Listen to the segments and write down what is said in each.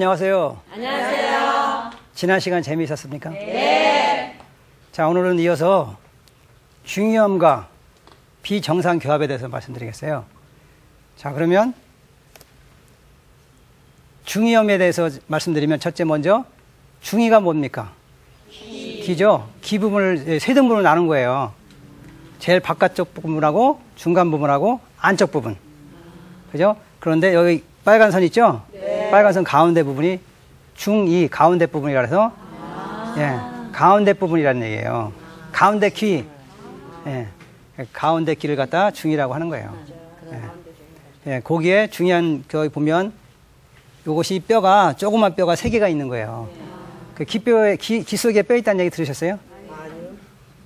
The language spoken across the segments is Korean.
안녕하세요. 안녕하세요. 지난 시간 재미있었습니까? 네. 자, 오늘은 이어서 중이염과 비정상 교합에 대해서 말씀드리겠어요. 자, 그러면 중이염에 대해서 말씀드리면 첫째 먼저 중이가 뭡니까? 기죠. 기 부분을 세 등분으로 나눈 거예요. 제일 바깥쪽 부분하고 중간 부분하고 안쪽 부분. 그죠? 그런데 여기 빨간 선 있죠? 네. 빨간 선 가운데 부분이 중이 가운데 부분이라 해서 예, 가운데 부분이라는 얘기예요. 가운데 귀. 예, 가운데 귀를 갖다 중이라고 하는 거예요. 예, 예, 거기에 중요한 거기 보면 요것이 뼈가 조그만 뼈가 3개가 있는 거예요. 그 귀뼈에 귀 속에 뼈 있다는 얘기 들으셨어요?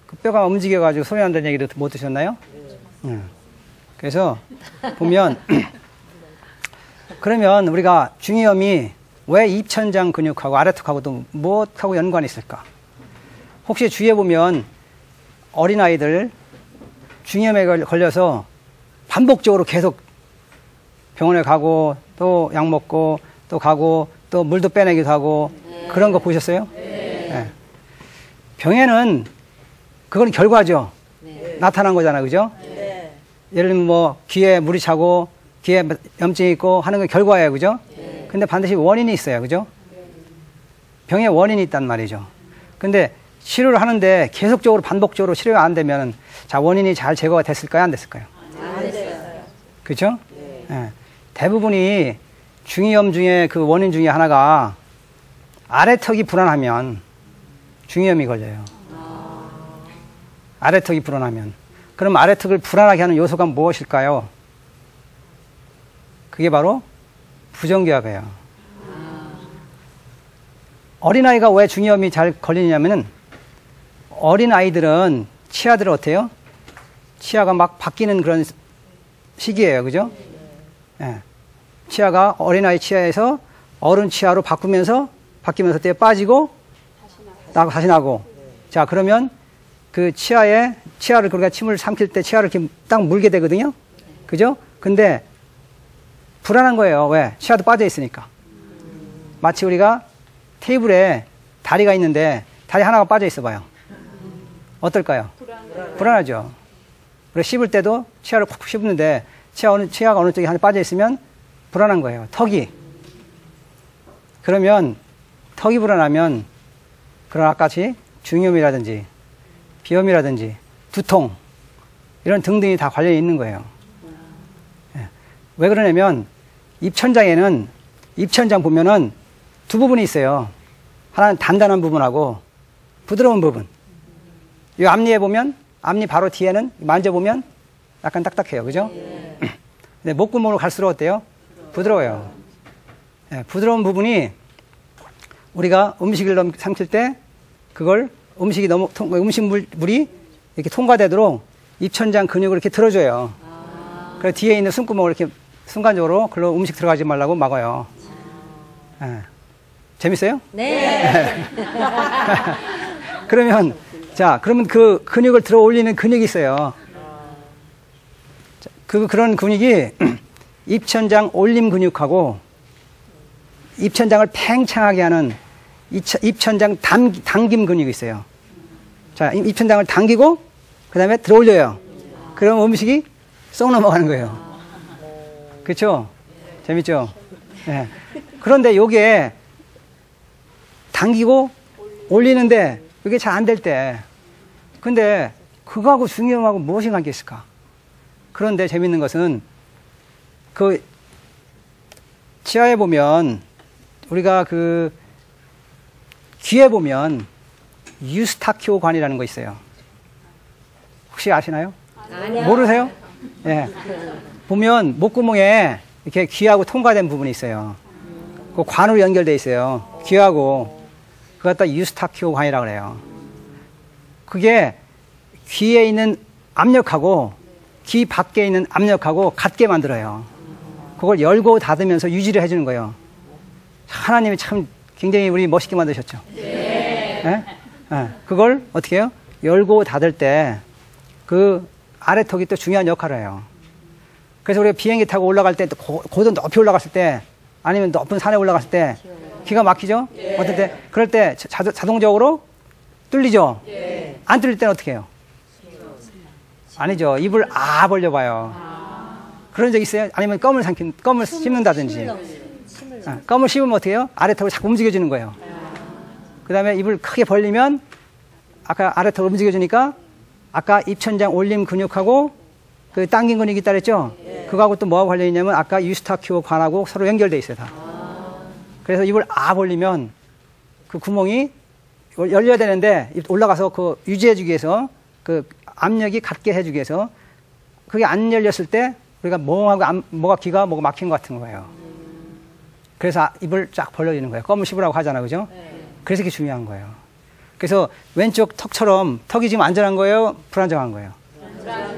그 뼈가 움직여가지고 소리 난다는 얘기도 못 들으셨나요? 그래서 보면 그러면 우리가 중이염이 왜 입천장 근육하고 아래턱하고 또 무엇하고 연관이 있을까? 혹시 주위에 보면 어린아이들 중이염에 걸려서 반복적으로 계속 병원에 가고 또 약 먹고 또 가고 또 물도 빼내기도 하고 그런 거 보셨어요? 네. 병에는 그건 결과죠. 나타난 거잖아요. 그죠? 예를 들면 뭐 귀에 물이 차고 귀에 염증이 있고 하는 건 결과예요. 그죠? 근데 반드시 원인이 있어요. 그죠? 병에 원인이 있단 말이죠. 근데 치료를 하는데 계속적으로 반복적으로 치료가 안 되면 자, 원인이 잘 제거가 됐을까요? 안 됐을까요? 안 됐어요. 그렇죠? 네. 대부분이 중이염 중에 그 원인 중에 하나가 아래턱이 불안하면 중이염이 걸려요. 아래턱이 불안하면. 그럼 아래턱을 불안하게 하는 요소가 무엇일까요? 그게 바로 부정교합이에요. 어린아이가 왜 중이염이 잘 걸리냐면은 어린아이들은 치아들은 어때요? 치아가 막 바뀌는 그런 시기예요. 그죠? 예. 치아가 어린아이 치아에서 어른 치아로 바뀌면서 때 빠지고 다시 나고. 자, 그러면 그 치아를 그러니까 침을 삼킬 때 치아를 이렇게 딱 물게 되거든요. 그죠? 근데 불안한 거예요. 왜? 치아도 빠져 있으니까. 마치 우리가 테이블에 다리가 있는데 다리 하나가 빠져 있어 봐요. 어떨까요? 불안하죠. 우리가 씹을 때도 치아를 콕 씹는데 치아가 어느 쪽에 하나 빠져 있으면 불안한 거예요. 턱이. 그러면 턱이 불안하면 그런 아까같이 중이염이라든지 비염이라든지 두통 이런 등등이 다 관련이 있는 거예요. 왜 그러냐면 입천장 보면은 두 부분이 있어요. 하나는 단단한 부분하고 부드러운 부분. 이 앞니에 보면 앞니 바로 뒤에는 만져보면 약간 딱딱해요. 그죠? 근데 목구멍으로 갈수록 어때요? 부드러워요. 네, 부드러운 부분이 우리가 음식을 삼킬 때 그걸 음식물이 이렇게 통과되도록 입천장 근육을 이렇게 들어줘요. 그래서 뒤에 있는 숨구멍을 이렇게 순간적으로 글로 음식 들어가지 말라고 막아요. 네. 재밌어요? 네. 그러면 그 근육을 들어 올리는 근육이 있어요. 그런 근육이 입천장 올림 근육하고 입천장을 팽창하게 하는 입천장 당김 근육이 있어요. 자, 입천장을 당기고 그 다음에 들어 올려요. 그럼 음식이 쏙 넘어가는 거예요. 그렇죠? 재밌죠? 네. 그런데 요게 당기고 올리는데 이게 잘 안 될 때 근데 그거하고 중이염하고 무엇이 관계 있을까? 그런데 재밌는 것은 그 치아에 보면 우리가 그 귀에 보면 유스타키오 관이라는 거 있어요. 혹시 아시나요? 아니요. 모르세요? 예. 보면 목구멍에 이렇게 귀하고 통과된 부분이 있어요. 그 관으로 연결돼 있어요. 귀하고 그거 갖다 유스타키오 관이라고 그래요. 그게 귀에 있는 압력하고 귀 밖에 있는 압력하고 같게 만들어요. 그걸 열고 닫으면서 유지를 해주는 거예요. 하나님이 참 굉장히 우리 멋있게 만드셨죠. 네. 네? 네. 그걸 어떻게 해요? 열고 닫을 때 그 아래턱이 또 중요한 역할을 해요. 그래서 우리가 비행기 타고 올라갈 때 고도 높이 올라갔을 때 아니면 높은 산에 올라갔을 때 기가 막히죠? 어떨 때? 그럴 때 자동적으로 뚫리죠? 안 뚫릴 때는 어떻게 해요? 아니죠. 입을 벌려봐요. 그런 적 있어요? 아니면 껌을 씹는다든지. 껌을 씹으면 어떻게 해요? 아래턱을 자꾸 움직여주는 거예요. 그 다음에 입을 크게 벌리면 아까 아래턱을 움직여주니까 아까 입천장 올림 근육하고 그 당긴 근육이 있다 그랬죠? 그거하고 또 뭐하고 관련있냐면 아까 유스타키오 관하고 서로 연결돼 있어요, 다. 그래서 입을 벌리면 그 구멍이 열려야 되는데 올라가서 그 유지해주기 위해서 그 압력이 갖게 해주기 위해서 그게 안 열렸을 때 우리가 멍하고 뭐가 막힌 것 같은 거예요. 그래서 입을 쫙 벌려주는 거예요. 껌을 씹으라고 하잖아, 그죠? 그래서 이게 중요한 거예요. 그래서 왼쪽 턱처럼 턱이 지금 안전한 거예요? 불안정한 거예요?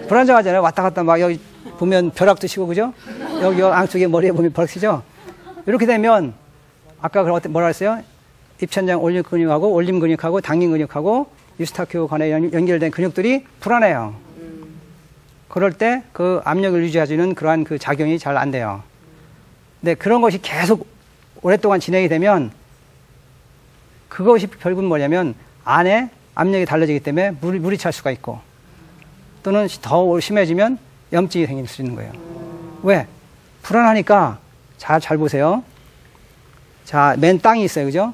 불안정하잖아요. 왔다 갔다 막 여기 보면 벼락도 치고, 그죠? 여기 안쪽에 머리에 보면 벼락 치죠? 이렇게 되면 아까 뭐라 했어요? 입천장 올림 근육하고 올림 근육하고 당긴 근육하고 유스타키오 관에 연결된 근육들이 불안해요. 그럴 때 그 압력을 유지해주는 그러한 그 작용이 잘 안 돼요. 근데 그런 것이 계속 오랫동안 진행이 되면 그것이 결국은 뭐냐면 안에 압력이 달라지기 때문에 물이 찰 수가 있고 또는 더 심해지면 염증이 생길 수 있는 거예요. 왜? 불안하니까 잘 보세요. 자, 맨 땅이 있어요. 그죠?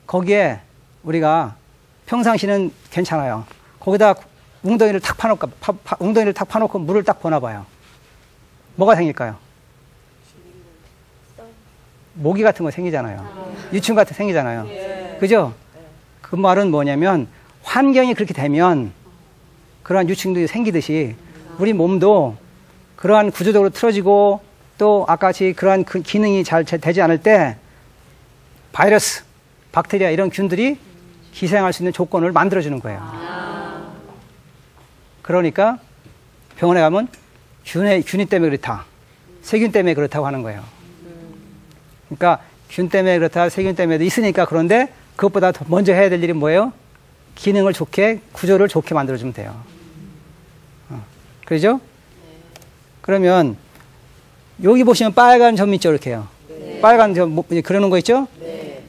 거기에 우리가 평상시는 괜찮아요. 거기다 웅덩이를 탁 파놓고 물을 딱 부어놔봐요. 뭐가 생길까요? 모기 같은 거 생기잖아요. 유충 같은 거 생기잖아요. 그죠? 그 말은 뭐냐면 환경이 그렇게 되면 그러한 유충들이 생기듯이 우리 몸도 그러한 구조적으로 틀어지고 또 아까 같이 그러한 그 기능이 잘 되지 않을 때 바이러스, 박테리아 이런 균들이 기생할 수 있는 조건을 만들어주는 거예요. 그러니까 병원에 가면 균이 때문에 그렇다. 세균 때문에 그렇다고 하는 거예요. 그러니까 균 때문에 그렇다, 세균 때문에도 있으니까 그런데 그것보다 더 먼저 해야 될 일이 뭐예요? 기능을 좋게, 구조를 좋게 만들어주면 돼요. 그러죠? 그러면 여기 보시면 빨간 점 있죠, 이렇게요. 빨간 점, 그러는 거 있죠?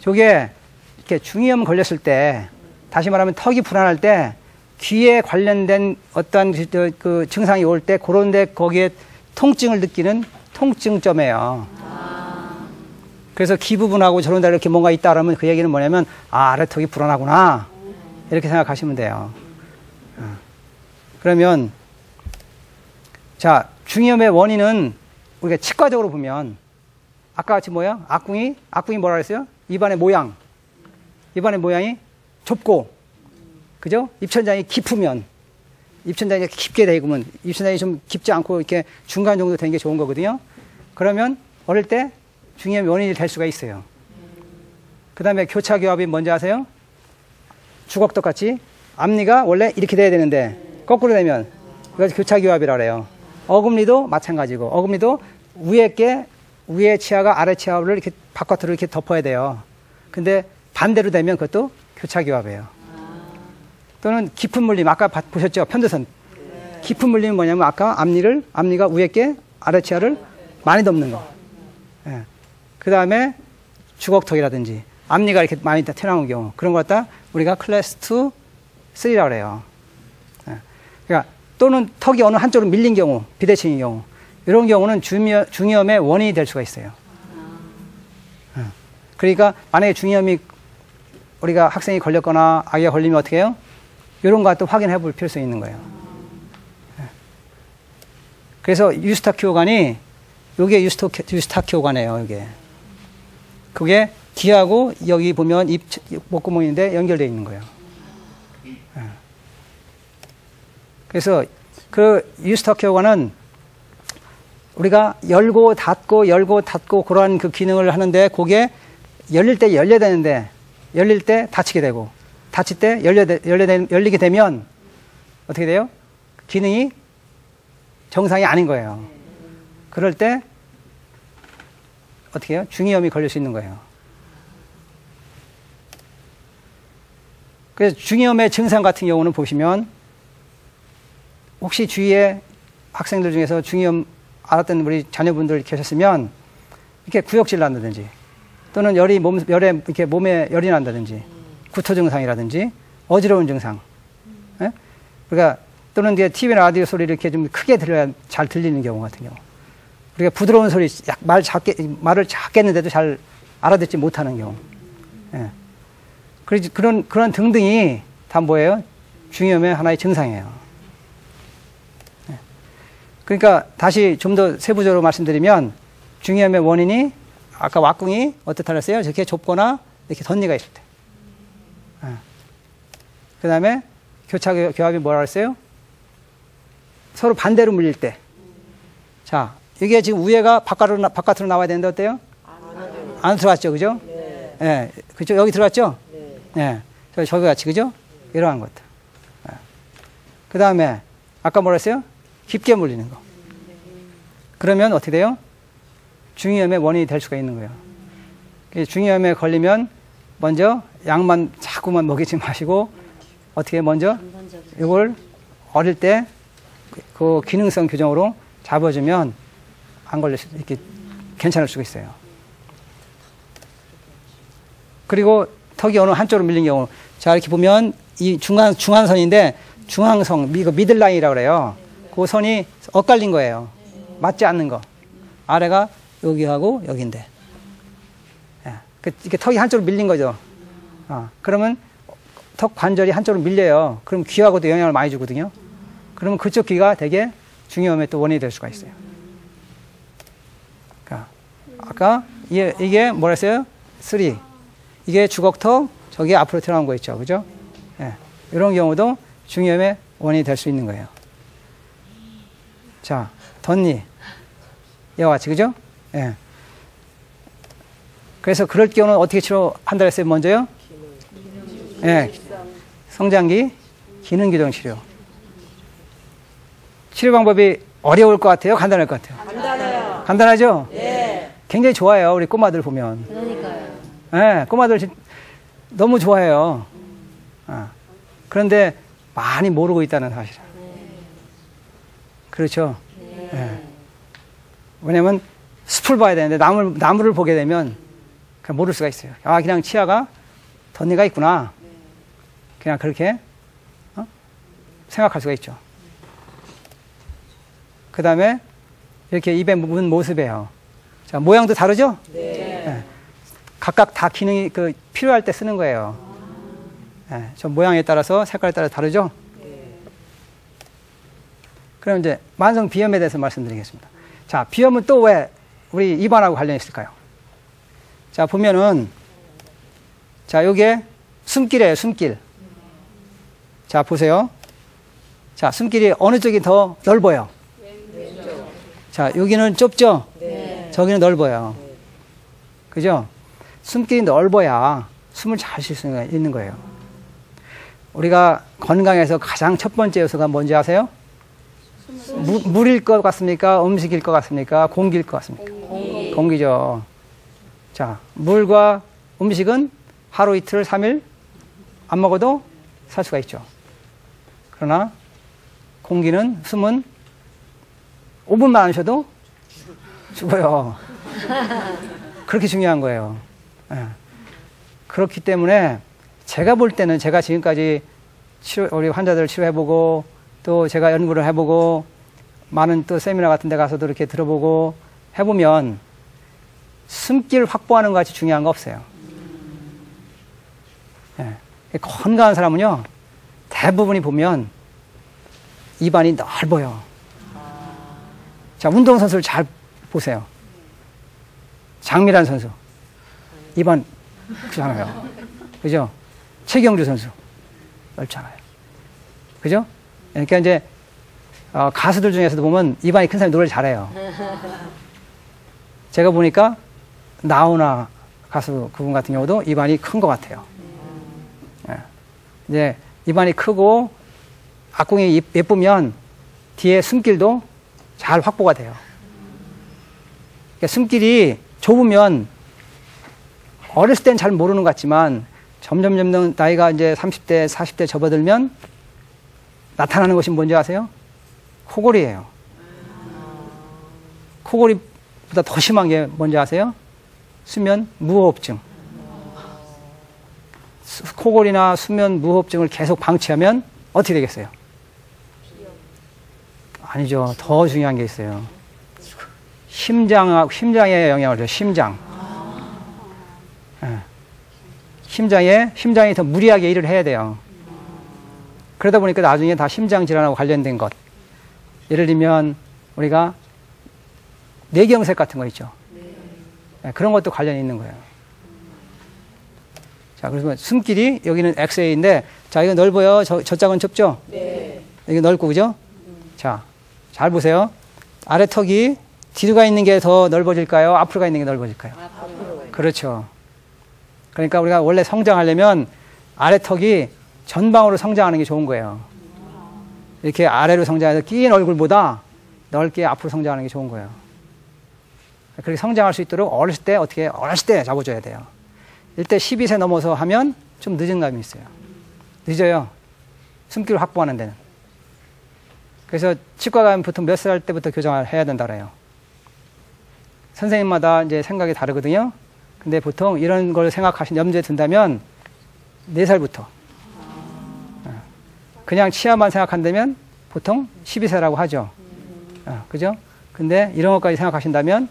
저게 이렇게 중이염 걸렸을 때, 다시 말하면 턱이 불안할 때, 귀에 관련된 어떤 그 증상이 올 때, 그런데 거기에 통증을 느끼는 통증점이에요. 그래서 귀 부분하고 저런 데 이렇게 뭔가 있다 그러면 그 얘기는 뭐냐면, 아래턱이 불안하구나. 이렇게 생각하시면 돼요. 그러면, 자, 중이염의 원인은 우리가 치과적으로 보면, 아까 같이 뭐야? 악궁이 뭐라 그랬어요? 입안의 모양이 좁고, 그죠? 입천장이 깊으면, 입천장이 깊게 되면, 입천장이 좀 깊지 않고 이렇게 중간 정도 되는 게 좋은 거거든요. 그러면 어릴 때 중이염 원인이 될 수가 있어요. 그 다음에 교차교합이 뭔지 아세요? 주걱턱 같이 앞니가 원래 이렇게 돼야 되는데 거꾸로 되면 이거 교차교합이라 그래요. 어금니도 마찬가지고 어금니도 위에 치아가 아래 치아를 이렇게 바깥으로 이렇게 덮어야 돼요. 근데 반대로 되면 그것도 교차교합이에요. 또는 깊은 물림, 아까 보셨죠? 편도선. 깊은 물림은 뭐냐면 아까 앞니가 위에 게 아래 치아를 많이 덮는 거. 예. 그 다음에 주걱턱이라든지 앞니가 이렇게 많이 튀어나온 경우 그런 거 갖다 우리가 클래스 2, 3라고 그래요. 예. 그러니까 또는 턱이 어느 한쪽으로 밀린 경우, 비대칭인 경우 이런 경우는 중이염의 원인이 될 수가 있어요. 예. 그러니까 만약에 중이염이 우리가 학생이 걸렸거나 아기가 걸리면 어떻게 해요? 이런 거 갖다 확인해 볼 필요성이 있는 거예요. 예. 그래서 유스타키오관이 요게 유스타키오관이에요. 이게 그게 귀하고 여기 보면 입 목구멍인데 연결되어 있는 거예요. 예. 그래서 그 유스타키오관은 우리가 열고 닫고 그러한 그 기능을 하는데 그게 열릴 때 열려야 되는데 열릴 때 닫히게 되고 닫힐 때 열리게 되면 어떻게 돼요? 기능이 정상이 아닌 거예요. 그럴 때 어떻게 해요? 중이염이 걸릴 수 있는 거예요. 그래서 중이염의 증상 같은 경우는 보시면 혹시 주위에 학생들 중에서 중이염 알았던 우리 자녀분들 계셨으면 이렇게 구역질 난다든지 또는 열에 이렇게 몸에 열이 난다든지, 구토 증상이라든지, 어지러운 증상. 예? 그러니까 또는 이제 TV나 라디오 소리를 이렇게 좀 크게 들려야 잘 들리는 경우 같은 경우. 우리가 부드러운 소리, 말을 작게 했는데도 잘 알아듣지 못하는 경우. 예. 그런 등등이 다 뭐예요? 중이염의 하나의 증상이에요. 예. 그러니까 다시 좀 더 세부적으로 말씀드리면 중이염의 원인이 아까 왁궁이 어떻다 그랬어요? 이렇게 좁거나 이렇게 덧니가 있을 때. 예. 그 다음에 교합이 뭐라 그랬어요? 서로 반대로 물릴 때. 자, 이게 지금 위에가 바깥으로 나와야 되는데 어때요? 안 들어왔죠, 그죠? 네. 예, 그죠? 여기 들어왔죠? 네. 예, 저기 같이, 그죠? 이러한 것들. 예. 그 다음에, 아까 뭐라 했어요? 깊게 물리는 거. 그러면 어떻게 돼요? 중이염의 원인이 될 수가 있는 거예요. 중이염에 걸리면, 먼저 약만 자꾸만 먹이지 마시고, 어떻게 먼저, 이걸 어릴 때, 그 기능성 교정으로 잡아주면, 안 걸릴 수도, 이렇게 괜찮을 수가 있어요. 그리고 턱이 어느 한쪽으로 밀린 경우, 자, 이렇게 보면 이 중앙선인데, 중앙선, 이거 미들라인이라고 그래요. 그 선이 엇갈린 거예요. 맞지 않는 거. 아래가 여기하고 여기인데. 예. 이렇게 턱이 한쪽으로 밀린 거죠. 그러면 턱 관절이 한쪽으로 밀려요. 그럼 귀하고도 영향을 많이 주거든요. 그러면 그쪽 귀가 되게 중이염의 또 원인이 될 수가 있어요. 그러니까 아까 이게 뭐라 했어요? 3. 이게 주걱턱, 저기 앞으로 튀어나온 거 있죠. 그죠? 예. 이런 경우도 중이염의 원인이 될 수 있는 거예요. 자, 덧니. 이와 같이, 그죠? 예. 그래서 그럴 경우는 어떻게 치료한다 했어요? 먼저요? 예. 성장기 기능교정 치료. 치료 방법이 어려울 것 같아요? 간단할 것 같아요? 간단해요. 간단하죠? 네. 굉장히 좋아요. 우리 꼬마들 보면. 그러니까요. 예, 꼬마들 너무 좋아해요. 그런데 많이 모르고 있다는 사실을. 그렇죠? 예. 왜냐면 숲을 봐야 되는데 나무를 보게 되면 그냥 모를 수가 있어요. 아, 그냥 치아가 덧니가 있구나. 그냥 그렇게 생각할 수가 있죠. 그 다음에 이렇게 입에 문 모습이에요. 자, 모양도 다르죠? 네. 예. 각각 다 기능이 필요할 때 쓰는 거예요. 예. 저 모양에 따라서 색깔에 따라 다르죠? 그럼 이제 만성 비염에 대해서 말씀드리겠습니다. 자, 비염은 또 왜 우리 입안하고 관련이 있을까요? 자, 보면은 자, 요게 숨길이에요, 숨길. 자, 보세요. 자, 숨길이 어느 쪽이 더 넓어요? 왼쪽. 자, 여기는 좁죠? 네. 저기는 넓어요. 그죠? 숨길이 넓어야 숨을 잘 쉴 수 있는 거예요. 우리가 건강에서 가장 첫 번째 요소가 뭔지 아세요? 물일 것 같습니까? 음식일 것 같습니까? 공기일 것 같습니까? 공기죠. 자, 물과 음식은 하루 이틀, 3일 안 먹어도 살 수가 있죠. 그러나 공기는, 숨은 5분만 안 쉬어도 죽어요. 그렇게 중요한 거예요. 예. 그렇기 때문에 제가 볼 때는 제가 지금까지 우리 환자들 치료해보고 또 제가 연구를 해보고 많은 또 세미나 같은 데 가서도 이렇게 들어보고 해보면 숨길 확보하는 것 같이 중요한 거 없어요. 예. 건강한 사람은요, 대부분이 보면 입안이 넓어요. 자, 운동선수를 잘 보세요. 장미란 선수. 입안 그렇잖아요. 그죠? 최경주 선수. 넓잖아요. 그죠? 그러니까 이제, 가수들 중에서도 보면 입안이 큰 사람이 노래를 잘해요. 제가 보니까 나훈아 가수 그분 같은 경우도 입안이 큰 것 같아요. 예. 이제 입안이 크고 악궁이 예쁘면 뒤에 숨길도 잘 확보가 돼요. 그러니까 숨길이 좁으면 어렸을 땐 잘 모르는 것 같지만 점점 나이가 이제 30대, 40대 접어들면 나타나는 것이 뭔지 아세요? 코골이에요. 코골이보다 더 심한 게 뭔지 아세요? 수면 무호흡증. 코골이나 수면 무호흡증을 계속 방치하면 어떻게 되겠어요? 아니죠. 더 중요한 게 있어요. 심장에 영향을 줘요. 심장. 네. 심장이 더 무리하게 일을 해야 돼요. 그러다 보니까 나중에 다 심장 질환하고 관련된 것. 예를 들면 우리가 뇌경색 같은 거 있죠. 네, 그런 것도 관련이 있는 거예요. 자, 그래서 숨길이 여기는 XA인데, 자, 이거 넓어요. 저 짝은 좁죠? 네. 이게 넓고, 그죠? 자, 잘 보세요. 아래 턱이 뒤로 가 있는 게 더 넓어질까요? 앞으로 가 있는 게 넓어질까요? 앞으로. 그렇죠. 그러니까 우리가 원래 성장하려면 아래 턱이 전방으로 성장하는 게 좋은 거예요. 이렇게 아래로 성장해서 낀 얼굴보다 넓게 앞으로 성장하는 게 좋은 거예요. 그렇게 성장할 수 있도록 어렸을 때 잡아줘야 돼요. 이때 12세 넘어서 하면 좀 늦은 감이 있어요. 늦어요. 숨기를 확보하는 데는. 그래서 치과 가면 보통 몇 살 때부터 교정을 해야 된다 그래요. 선생님마다 이제 생각이 다르거든요. 근데 보통 이런 걸 염두에 둔다면 4살부터. 그냥 치아만 생각한다면 보통 12세라고 하죠. 그죠? 근데 이런 것까지 생각하신다면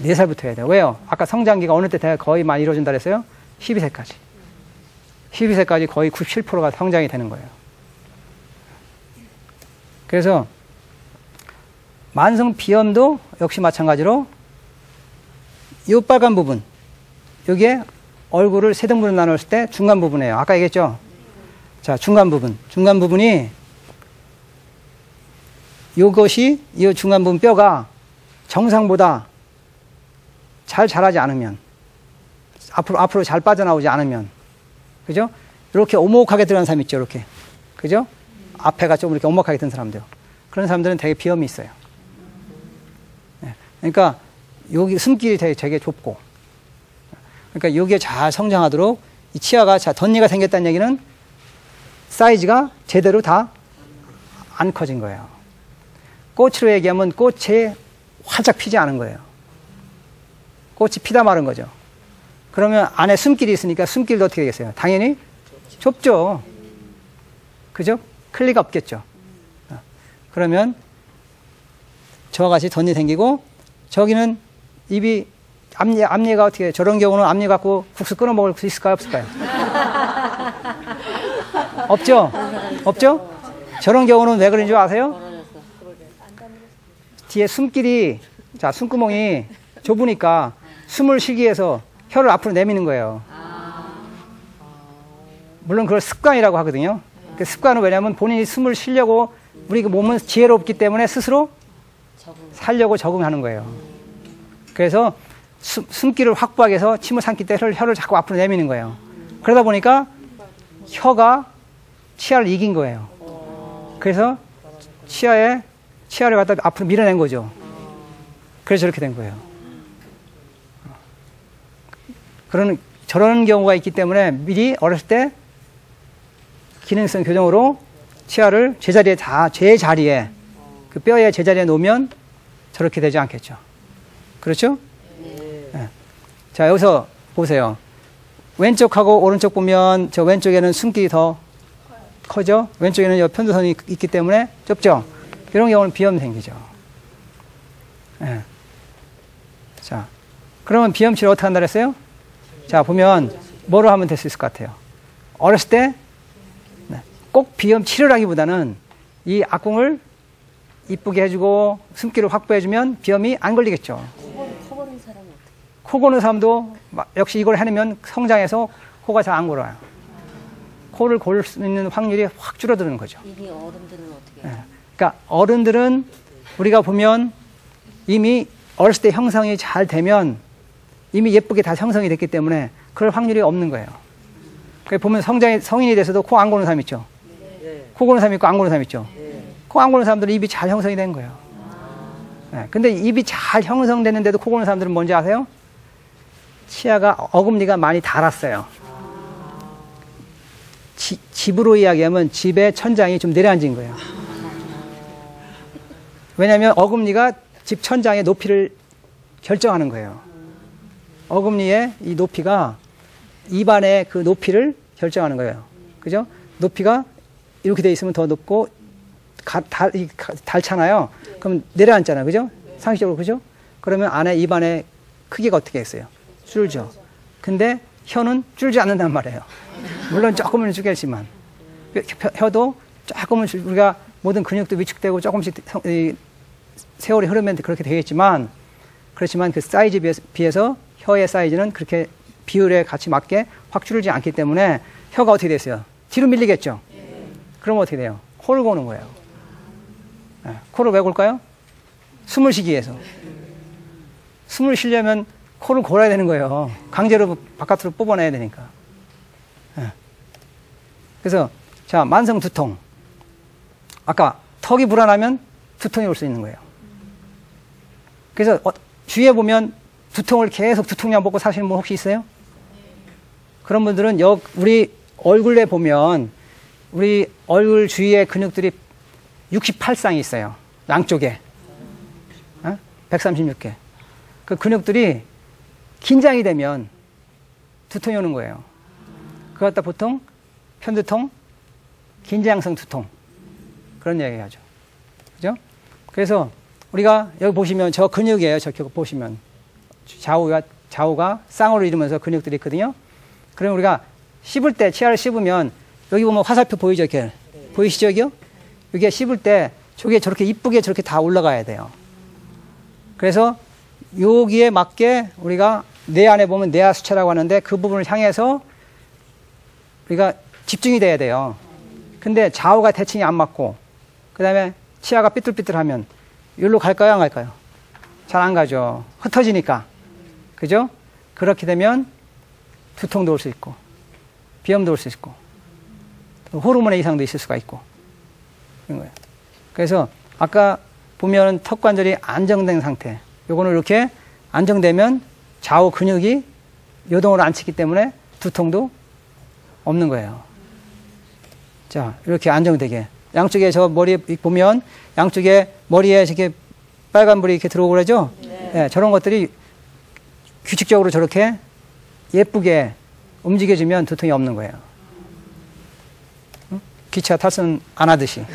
4살부터 해야 돼요. 왜요? 아까 성장기가 어느 때 거의 많이 이루어진다 그랬어요? 12세까지. 12세까지 거의 97%가 성장이 되는 거예요. 그래서 만성 비염도 역시 마찬가지로 이 빨간 부분, 여기에 얼굴을 3등분으로 나눴을 때 중간 부분이에요. 아까 얘기했죠? 자, 중간 부분이 이것이 이 중간 부분 뼈가 정상보다 잘 자라지 않으면, 앞으로 잘 빠져나오지 않으면, 그죠? 이렇게 오목하게 들어간 사람 있죠, 이렇게. 그죠? 앞에가 좀 이렇게 오목하게 든 사람들. 그런 사람들은 되게 비염이 있어요. 네. 그러니까 여기 숨길이 되게 좁고, 그러니까 여기에 잘 성장하도록 이 치아가 덧니가 생겼다는 얘기는 사이즈가 제대로 다 안 커진 거예요. 꽃으로 얘기하면 꽃이 활짝 피지 않은 거예요. 꽃이 피다 마른 거죠. 그러면 안에 숨길이 있으니까 숨길도 어떻게 되겠어요? 당연히 좁죠. 그죠? 클 리가 없겠죠. 그러면 저와 같이 덧니 생기고, 저기는 입이 앞니가 어떻게, 저런 경우는 앞니 갖고 국수 끓여 먹을 수 있을까요? 없을까요? 없죠? 저런 경우는 왜 그런지 아세요? 뒤에 숨길이, 자, 숨구멍이 좁으니까 숨을 쉬기 위해서 혀를 앞으로 내미는 거예요. 물론 그걸 습관이라고 하거든요. 그 습관은 왜냐하면 본인이 숨을 쉬려고, 우리 몸은 지혜롭기 때문에 스스로 살려고 적응하는 거예요. 그래서 숨길을 확보하기 위해서 침을 삼킬 때 혀를 자꾸 앞으로 내미는 거예요. 그러다 보니까 혀가 치아를 이긴 거예요. 그래서 치아를 갖다 앞으로 밀어낸 거죠. 그래서 저렇게 된 거예요. 저런 경우가 있기 때문에 미리 어렸을 때 기능성 교정으로 치아를 제자리에 그 뼈의 제자리에 놓으면 저렇게 되지 않겠죠. 그렇죠? 네. 자, 여기서 보세요. 왼쪽하고 오른쪽 보면 저 왼쪽에는 숨길이 더 커져. 왼쪽에는 편도선이 있기 때문에 좁죠. 이런 경우는 비염 생기죠. 네. 자, 그러면 비염 치료 어떻게 한다 그랬어요? 자, 보면 뭐로 하면 될 수 있을 것 같아요? 어렸을 때 꼭 비염 치료라기보다는 이 악궁을 이쁘게 해주고 숨길을 확보해주면 비염이 안 걸리겠죠. 코 고는 사람도 역시 이걸 해내면 성장해서 코가 잘 안 골아요. 코를 골 수 있는 확률이 확 줄어드는 거죠. 이미 어른들은 어떻게 해요? 그러니까 어른들은 우리가 보면 이미 어렸을 때 형성이 잘 되면 이미 예쁘게 다 형성이 됐기 때문에 그럴 확률이 없는 거예요. 그러니까 보면 성인이 돼서도 코 안 고는 사람 있죠. 코 고는 사람 있고 안 고는 사람 있죠. 코 안 고는 사람들은 입이 잘 형성이 된 거예요. 근데 입이 잘 형성됐는데도 코 고는 사람들은 뭔지 아세요? 치아가 어금니가 많이 닳았어요. 집으로 이야기하면 집의 천장이 좀 내려앉은 거예요. 왜냐하면 어금니가 집 천장의 높이를 결정하는 거예요. 어금니의 이 높이가 입안의 그 높이를 결정하는 거예요. 그죠? 높이가 이렇게 돼 있으면 더 높고 닳잖아요. 그럼 내려앉잖아요. 그죠? 상식적으로 그죠? 그러면 안에 입안의 크기가 어떻게 했어요? 줄죠. 근데 혀는 줄지 않는단 말이에요. 물론 조금은 줄겠지만 혀도 조금은 우리가 모든 근육도 위축되고 조금씩 세월이 흐르면 그렇게 되겠지만 그렇지만 그 사이즈에 비해서 혀의 사이즈는 그렇게 비율에 같이 맞게 확 줄지 않기 때문에 혀가 어떻게 됐어요? 뒤로 밀리겠죠? 그럼 어떻게 돼요? 코를 고는 거예요. 네. 코를 왜 골까요? 숨을 쉬기 위해서. 숨을 쉬려면 코를 골아야 되는 거예요. 강제로 바깥으로 뽑아내야 되니까. 네. 그래서 자, 만성 두통. 아까 턱이 불안하면 두통이 올 수 있는 거예요. 그래서 주위에 보면 두통을 계속 두통약 먹고 사시는 분 혹시 있어요? 그런 분들은 우리 얼굴에 보면 우리 얼굴 주위에 근육들이 68쌍이 있어요. 양쪽에. 136개. 그 근육들이 긴장이 되면 두통이 오는 거예요. 그거 갖다 보통 편두통, 긴장성 두통. 그런 얘기 하죠. 그죠? 그래서 우리가 여기 보시면 저 근육이에요. 저기 보시면. 좌우가 쌍으로 이루면서 근육들이 있거든요. 그럼 우리가 씹을 때, 치아를 씹으면 여기 보면 화살표 보이죠? 이렇게. 보이시죠? 여기요? 이게 씹을 때 저게 저렇게 이쁘게 저렇게 다 올라가야 돼요. 그래서 여기에 맞게 우리가 뇌 안에 보면 뇌하수체라고 하는데 그 부분을 향해서 우리가 집중이 돼야 돼요. 근데 좌우가 대칭이 안 맞고 그 다음에 치아가 삐뚤삐뚤하면 여기로 갈까요? 안 갈까요? 잘 안 가죠. 흩어지니까. 그죠? 그렇게 되면 두통도 올 수 있고 비염도 올 수 있고 호르몬의 이상도 있을 수가 있고 그런 거예요. 그래서 아까 보면 턱 관절이 안정된 상태 요거는 이렇게 안정되면 좌우 근육이 요동을 안 치기 때문에 두통도 없는 거예요. 자, 이렇게 안정되게 양쪽에 저 머리 보면 양쪽에 머리에 이렇게 빨간불이 이렇게 들어오고 그러죠? 네, 저런 것들이 규칙적으로 저렇게 예쁘게 움직여지면 두통이 없는 거예요. 응? 기차 탑승 안 하듯이.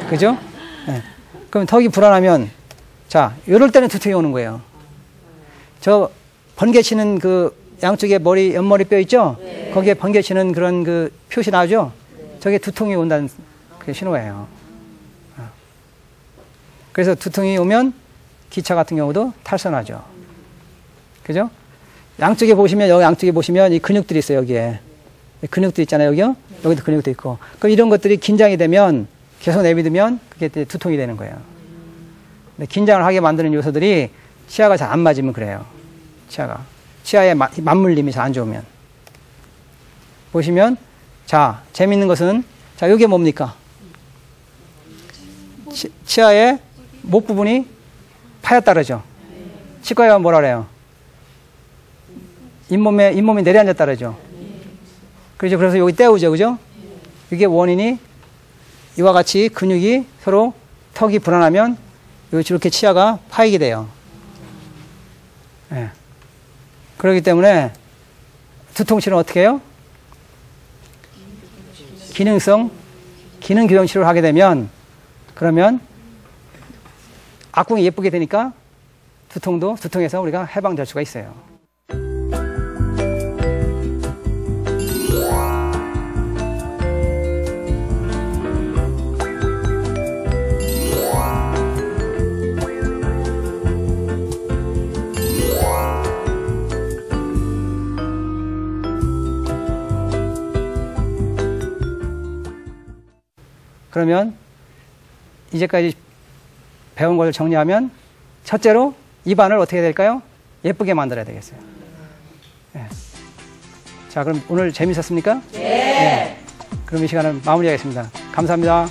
그죠? 네. 그럼 턱이 불안하면, 자, 이럴 때는 두통이 오는 거예요. 저 번개치는 그 양쪽에 옆머리 뼈 있죠? 네. 거기에 번개치는 그런 그 표시 나오죠? 네. 저게 두통이 온다는 그 신호예요. 그래서 두통이 오면 기차 같은 경우도 탈선하죠. 그죠? 양쪽에 보시면, 여기 양쪽에 보시면 이 근육들이 있어요, 여기에. 근육도 있잖아요, 여기요? 여기도 근육도 있고. 그럼 이런 것들이 긴장이 되면, 계속 내비두면 그게 두통이 되는 거예요. 근데 긴장을 하게 만드는 요소들이 치아가 잘 안 맞으면 그래요. 치아의 맞물림이 잘 안 좋으면. 보시면, 자, 재밌는 것은, 자, 이게 뭡니까? 치아의 목 부분이 파였다 그러죠? 치과에 가면 뭐라 그래요? 잇몸이 내려앉았다 그러죠? 그렇죠. 그래서 여기 떼우죠. 그죠? 이게 원인이 이와 같이 근육이 서로 턱이 불안하면 이렇게 치아가 파이게 돼요. 네. 그렇기 때문에 두통치료는 어떻게 해요? 기능 교정 치료를 하게 되면 그러면 악궁이 예쁘게 되니까 두통에서 우리가 해방될 수가 있어요. 그러면 이제까지 배운 걸 정리하면 첫째로 입안을 어떻게 될까요? 예쁘게 만들어야 되겠어요. 네. 자, 그럼 오늘 재밌었습니까? 네. 그럼 이 시간은 마무리하겠습니다. 감사합니다.